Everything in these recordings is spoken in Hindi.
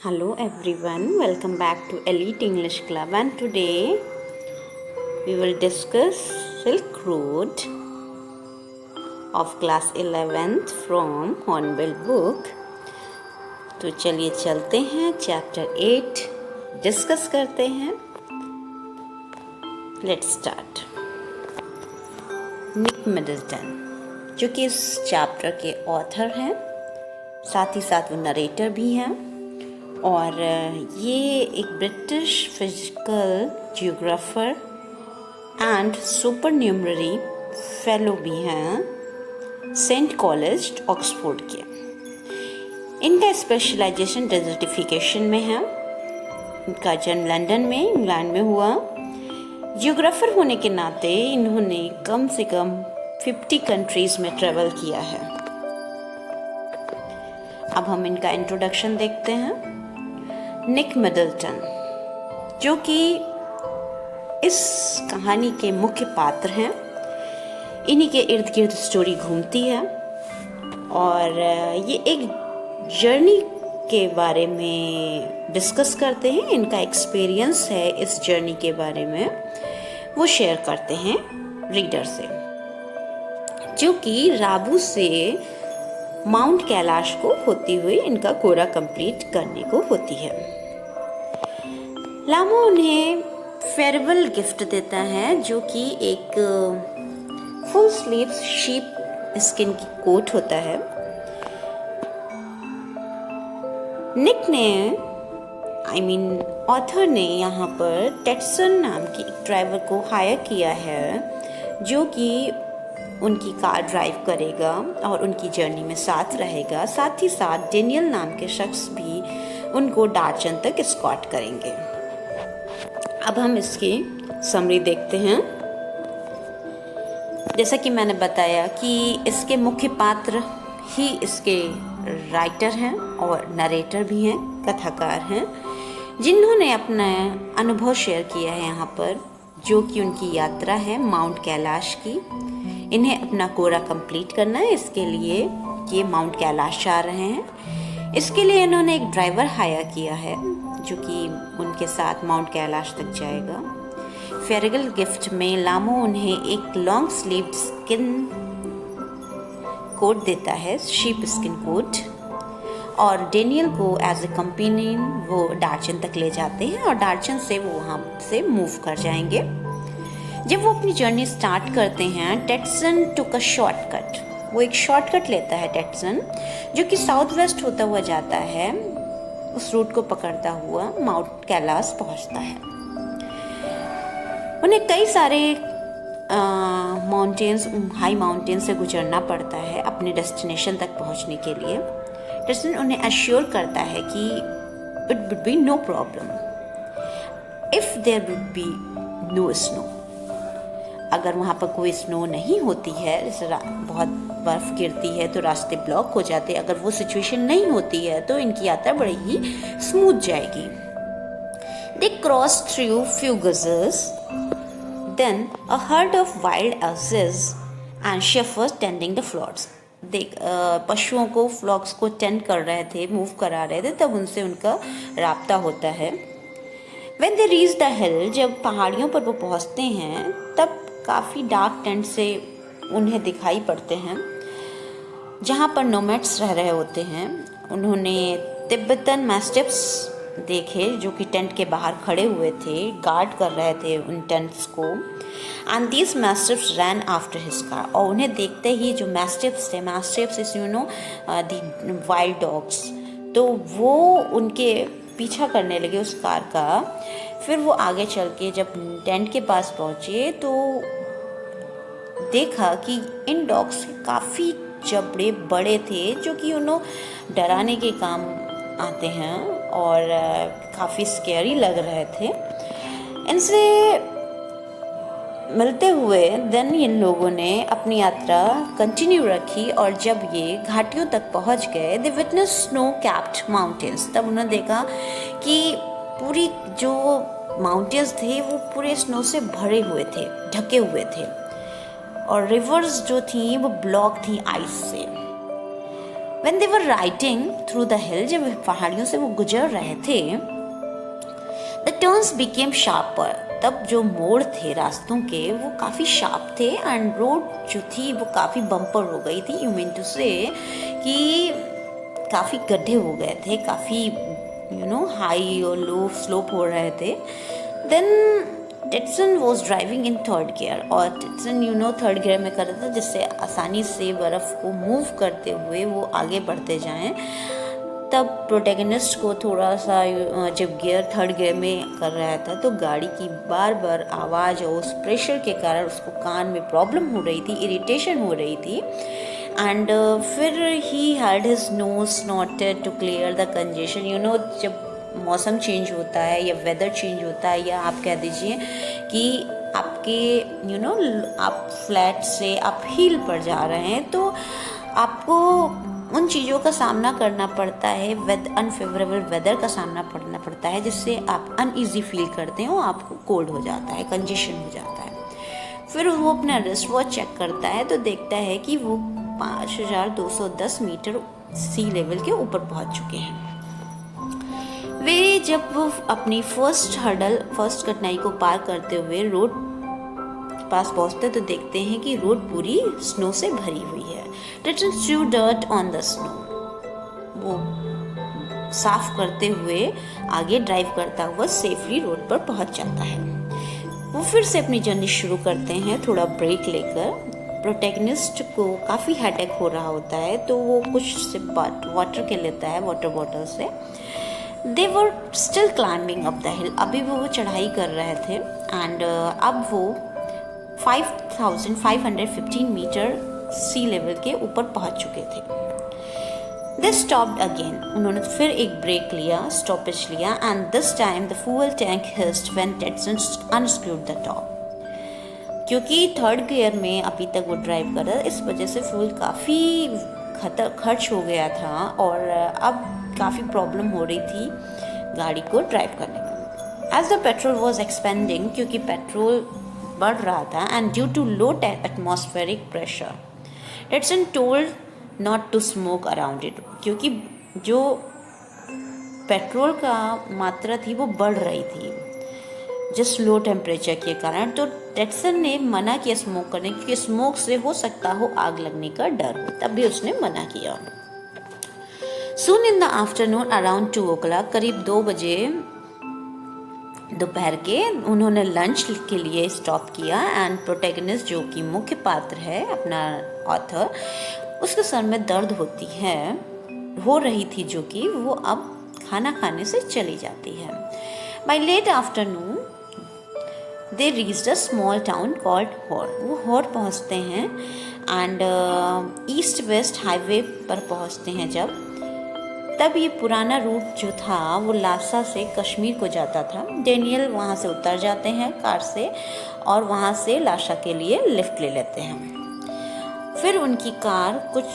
Hello everyone, welcome back to Elite English Club, and today we will discuss Silk Road of class 11th from Hornbill book. तो चलिए चलते हैं चैप्टर 8 डिस्कस करते हैं. Let's start. निक मिडल्टन जो कि इस चैप्टर के ऑथर हैं, साथ ही साथ वो नरेटर भी हैं, और ये एक British physical geographer and supernumerary fellow भी हैं सेंट कॉलेज ऑक्सफोर्ड के. इनका स्पेशलाइजेशन डेजर्टिफिकेशन में है. इनका जन्म लंदन में इंग्लैंड में हुआ. जियोग्राफर होने के नाते इन्होंने कम से कम 50 कंट्रीज में ट्रेवल किया है. अब हम इनका इंट्रोडक्शन देखते हैं. निक मिडल्टन जो कि इस कहानी के मुख्य पात्र हैं, इन्हीं के इर्द गिर्द स्टोरी घूमती है और ये एक जर्नी के बारे में डिस्कस करते हैं. इनका एक्सपीरियंस है इस जर्नी के बारे में, वो शेयर करते हैं रीडर से, जो कि राबू से माउंट कैलाश को होती हुई इनका कोरा कंप्लीट करने को होती है. लामो उन्हें फेयरवेल गिफ्ट देता है, जो कि एक फुल स्लीव शीप स्किन की कोट होता है. निक ने ऑथर ने यहाँ पर टेटसन नाम की एक ड्राइवर को हायर किया है, जो कि उनकी कार ड्राइव करेगा और उनकी जर्नी में साथ रहेगा. साथ ही साथ डेनियल नाम के शख्स भी उनको डार्चन तक एस्कॉर्ट करेंगे. अब हम इसकी समरी देखते हैं. जैसा कि मैंने बताया कि इसके मुख्य पात्र ही इसके राइटर हैं और नरेटर भी हैं, कथाकार हैं, जिन्होंने अपना अनुभव शेयर किया है यहाँ पर, जो कि उनकी यात्रा है माउंट कैलाश की. इन्हें अपना कोरा कंप्लीट करना है, इसके लिए ये माउंट कैलाश जा रहे हैं. इसके लिए इन्होंने एक ड्राइवर हायर किया है, जो कि उनके साथ माउंट कैलाश तक जाएगा. फेयरवेल गिफ्ट में लामो उन्हें एक लॉन्ग स्लीव्ड स्किन कोट देता है, शीप स्किन कोट, और डेनियल को एज ए कंपेनियन वो डार्चन तक ले जाते हैं और डार्चन से वो वहाँ से मूव कर जाएंगे. जब वो अपनी जर्नी स्टार्ट करते हैं, टेटसन टुक अ शॉर्टकट. वो एक शॉर्टकट लेता है टेटसन, जो कि साउथ वेस्ट होता हुआ जाता है. उस रूट को पकड़ता हुआ माउंट कैलाश पहुंचता है. उन्हें कई सारे माउंटेन्स, हाई माउंटेन से गुजरना पड़ता है अपने डेस्टिनेशन तक पहुंचने के लिए. टेटसन उन्हें अश्योर करता है कि it would be no problem if there would be no snow. अगर वहाँ पर कोई स्नो नहीं होती है, जैसे बहुत बर्फ़ गिरती है तो रास्ते ब्लॉक हो जाते हैं, अगर वो सिचुएशन नहीं होती है तो इनकी यात्रा बड़ी ही स्मूथ जाएगी. They cross through few grazers, then a herd of wild asses and shepherds tending the flocks. पशुओं को, फ्लॉक्स को टेंड कर रहे थे, मूव करा रहे थे, तब उनसे उनका राब्ता होता है. When they reach the hill, जब पहाड़ियों पर वो पहुँचते हैं, तब काफ़ी डार्क टेंट से उन्हें दिखाई पड़ते हैं, जहाँ पर नोमैड्स रह रहे होते हैं. उन्होंने तिब्बतन मैस्टिफ्स देखे, जो कि टेंट के बाहर खड़े हुए थे, गार्ड कर रहे थे उन टेंट्स को. And these mastiffs ran after his car. और उन्हें देखते ही जो मैस्टिफ्स थे, mastiffs is the wild dogs, तो वो उनके पीछा करने लगे उस कार का. फिर वो आगे चल के जब टेंट के पास पहुँचे तो देखा कि इन डॉग्स काफ़ी जबड़े बड़े थे, जो कि उन्हें डराने के काम आते हैं और काफ़ी स्कैरी लग रहे थे. इनसे मिलते हुए देन इन लोगों ने अपनी यात्रा कंटिन्यू रखी, और जब ये घाटियों तक पहुंच गए, दे विटनेस स्नो कैप्ड माउंटेन्स. तब उन्होंने देखा कि पूरी जो माउंटेन्स थे वो पूरे स्नो से भरे हुए थे, ढके हुए थे, और रिवर्स जो थी वो ब्लॉक थी आइस से. When they were riding through the hill, जब पहाड़ियों से वो गुजर रहे थे, the turns became sharper. तब जो मोड़ थे रास्तों के वो काफ़ी शार्प थे एंड रोड जो थी वो काफ़ी बम्पर हो गई थी. यू मीन टू से कि काफ़ी गड्ढे हो गए थे, काफ़ी हाई और लो स्लोप हो रहे थे. Then Tetson was driving in third gear, और टेटसन थर्ड गियर में कर रहा था जिससे आसानी से बर्फ़ को मूव करते हुए वो आगे बढ़ते जाएं. तब प्रोटैगनिस्ट को थोड़ा सा जब गियर थर्ड गियर में कर रहा था तो गाड़ी की बार बार आवाज़ और उस प्रेशर के कारण उसको कान में प्रॉब्लम हो रही थी, इरिटेशन हो रही थी. एंड फिर he had his nose snotted to clear the congestion. जब मौसम चेंज होता है या वेदर चेंज होता है, या आप कह दीजिए कि आपके आप फ्लैट से आप हिल पर जा रहे हैं, तो आपको उन चीज़ों का सामना करना पड़ता है, अनफेवरेबल वेदर का सामना करना पड़ता है, जिससे आप अनईजी फील करते हो, आपको कोल्ड हो जाता है, कंजेशन हो जाता है. फिर वो अपना रिस्ट वॉच चेक करता है तो देखता है कि वो 5210 मीटर सी लेवल के ऊपर पहुंच चुके हैं. वे जब वो अपनी फर्स्ट कठिनाई को पार करते हुए रोड पास पहुंचते तो देखते हैं कि रोड पूरी स्नो से भरी हुई है. Tetson threw dirt on the snow. वो साफ करते हुए आगे ड्राइव करता हुआ सेफली रोड पर पहुंच जाता है. वो फिर से अपनी जर्नी शुरू करते हैं थोड़ा ब्रेक लेकर. प्रोटैगनिस्ट को काफ़ी हेडेक हो रहा होता है तो वो कुछ से वाटर के लेता है, वाटर बॉटल से. They were still climbing up the hill. अभी वो चढ़ाई कर रहे थे एंड अब वो 5515 मीटर सी लेवल के ऊपर पहुंच चुके थे. They stopped again. उन्होंने फिर एक ब्रेक लिया, स्टॉपेज लिया, and this time the fuel tank hissed when Tetson unscrewed the top. क्योंकि थर्ड गियर में अभी तक वो ड्राइव कर रहा था, इस वजह से फ्यूल काफ़ी खर्च हो गया था और अब काफ़ी प्रॉब्लम हो रही थी गाड़ी को ड्राइव करने में. As the petrol was expanding, क्योंकि पेट्रोल बढ़ रहा था, and due to low atmospheric pressure, Tetson told not to smoke around it. क्योंकि जो पेट्रोल का मात्रा थी वो बढ़ रही थी जस्ट लो टेम्परेचर के कारण, तो टेटसन ने मना किया स्मोक करने, क्योंकि स्मोक से हो सकता हो आग लगने का डर हो, तब भी उसने मना किया. Soon in the afternoon around 2 o'clock, करीब 2 बजे दोपहर के, उन्होंने लंच के लिए स्टॉप किया एंड प्रोटैगनिस्ट जो कि मुख्य पात्र है अपना ऑथर, उसके सर में दर्द हो रही थी जो कि वो अब खाना खाने से चली जाती है. By late afternoon they reached a small town called Hor. वो हॉर पहुँचते हैं एंड ईस्ट वेस्ट हाईवे पर पहुँचते हैं. तब ये पुराना रूट जो था वो लासा से कश्मीर को जाता था. डेनियल वहाँ से उतर जाते हैं कार से और वहाँ से लासा के लिए लिफ्ट ले लेते हैं. फिर उनकी कार कुछ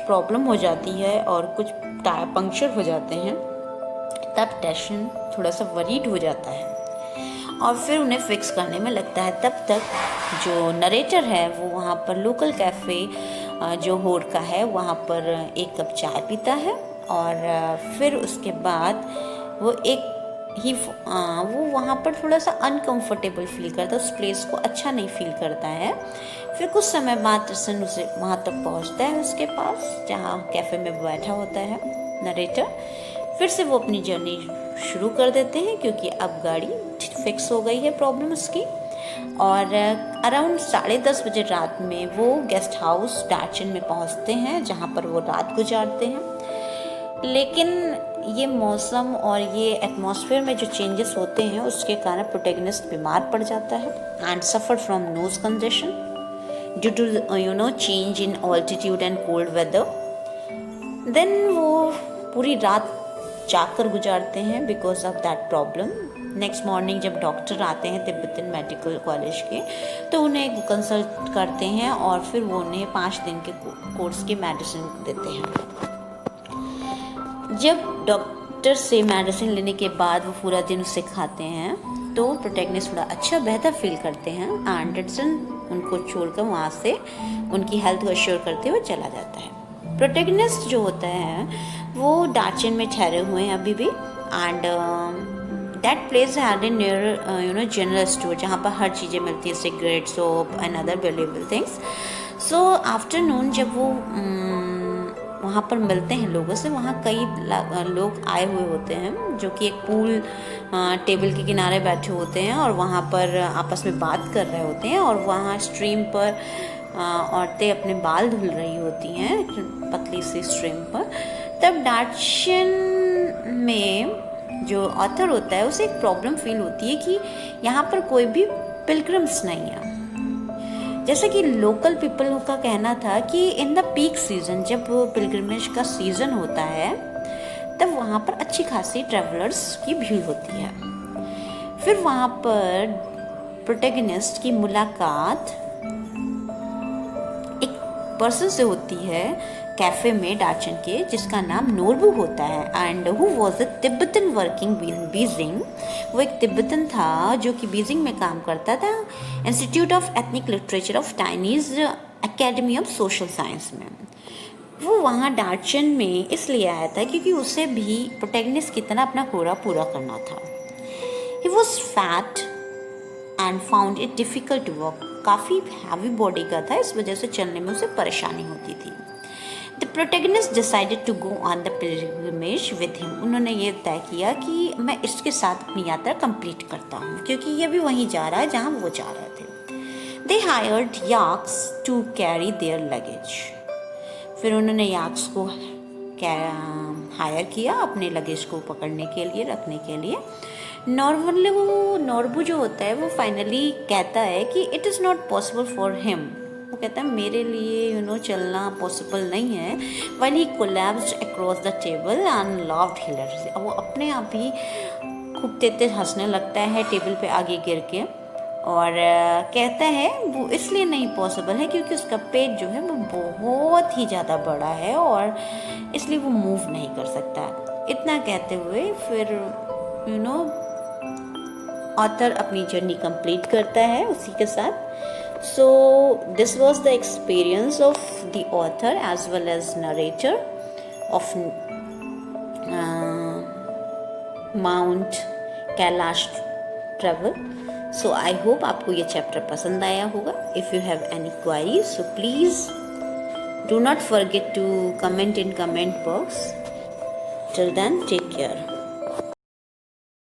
प्रॉब्लम हो जाती है और कुछ टायर पंक्चर हो जाते हैं. तब टेटसन थोड़ा सा वरीड हो जाता है और फिर उन्हें फिक्स करने में लगता है. तब तक जो नरेटर है वो वहाँ पर लोकल कैफ़े जो होर का है वहाँ पर एक कप चाय पीता है और फिर उसके बाद वो वो वहाँ पर थोड़ा सा अनकंफर्टेबल फील करता है, उस प्लेस को अच्छा नहीं फील करता है. फिर कुछ समय बाद टेटसन उसे वहाँ तक पहुँचता है उसके पास जहाँ कैफ़े में बैठा होता है नरेटर. फिर से वो अपनी जर्नी शुरू कर देते हैं क्योंकि अब गाड़ी फिक्स हो गई है प्रॉब्लम उसकी. और अराउंड 10:30 बजे रात में वो गेस्ट हाउस डार्चन में पहुँचते हैं जहाँ पर वो रात गुजारते हैं. लेकिन ये मौसम और ये एटमॉस्फेयर में जो चेंजेस होते हैं उसके कारण प्रोटैगनिस्ट बीमार पड़ जाता है and suffer from nose congestion due to change in altitude and cold weather. Then वो पूरी रात जाकर गुजारते हैं because of that problem. Next morning जब डॉक्टर आते हैं तिब्बतन मेडिकल कॉलेज के तो उन्हें कंसल्ट करते हैं और फिर वो उन्हें 5 दिन के कोर्स की मेडिसिन देते हैं. जब डॉक्टर से मेडिसिन लेने के बाद वो पूरा दिन उसे खाते हैं तो प्रोटैगनिस्ट थोड़ा अच्छा बेहतर फील करते हैं एंड टेटसन उनको छोड़कर वहाँ से उनकी हेल्थ को एश्योर करते हुए चला जाता है. प्रोटेगनिस्ट जो होता है वो डार्चन में ठहरे हुए हैं अभी भी, and that place had in near general store, जहाँ पर हर चीज़ें मिलती है, cigarette, soap and other valuable things. So afternoon जब वो वहाँ पर मिलते हैं लोगों से, वहाँ कई लोग आए हुए होते हैं जो कि एक पूल टेबल के किनारे बैठे होते हैं और वहाँ पर आपस में बात कर रहे होते हैं, और वहाँ स्ट्रीम पर औरतें अपने बाल धुल रही होती हैं पतली सी स्ट्रीम पर। तब डार्चन में जो ऑथर होता है उसे एक प्रॉब्लम फील होती है कि यहाँ पर कोई भी पिलग्रिम्स नहीं है। जैसे कि लोकल पीपल का कहना था कि इन द पीक सीजन, जब पिलग्रिमेज का सीजन होता है, तब वहाँ पर अच्छी खासी ट्रैवलर्स की भीड़ होती है। फिर वहाँ पर प्रोटेगनिस्ट की मुलाकात एक पर्सन से होती है कैफे में डार्चन के, जिसका नाम नोरबू होता है, and who was a Tibetan working in Beijing. वो एक तिब्बतन था जो कि बीजिंग में काम करता था, institute of ethnic literature of Chinese academy of social science में। वो वहाँ डार्चन में इसलिए आया था क्योंकि उसे भी प्रोटेगनिस्ट की तरह अपना कोरा पूरा करना था। He was fat and found it difficult to walk, काफ़ी हैवी बॉडी का था, इस वजह से चलने में उसे परेशानी होती थी। The protagonist decided to go on the pilgrimage with him. उन्होंने ये तय किया कि मैं इसके साथ अपनी यात्रा कंप्लीट करता हूँ, क्योंकि ये भी वहीं जा रहा है जहाँ वो जा रहे थे। They hired yaks to carry their luggage. फिर उन्होंने याक्स को हायर किया अपने लगेज को पकड़ने के लिए, रखने के लिए। नोरबू जो होता है वो फाइनली कहता है कि it is not possible for him. वो कहता है मेरे लिए चलना पॉसिबल नहीं है। While he collapsed across the table and laughed hilariously. वो अपने आप ही खूब तेज हंसने लगता है टेबल पे आगे गिर के, और कहता है वो इसलिए नहीं पॉसिबल है क्योंकि उसका पेट जो है वो बहुत ही ज़्यादा बड़ा है और इसलिए वो मूव नहीं कर सकता। इतना कहते हुए फिर ऑथर अपनी जर्नी कंप्लीट करता है उसी के साथ। So this was the experience of the author as well as narrator of Mount Kailash travel. So I hope आपको ये चैप्टर पसंद आया होगा. If you have any queries, so please do not forget to comment in comment box. Till then, take care.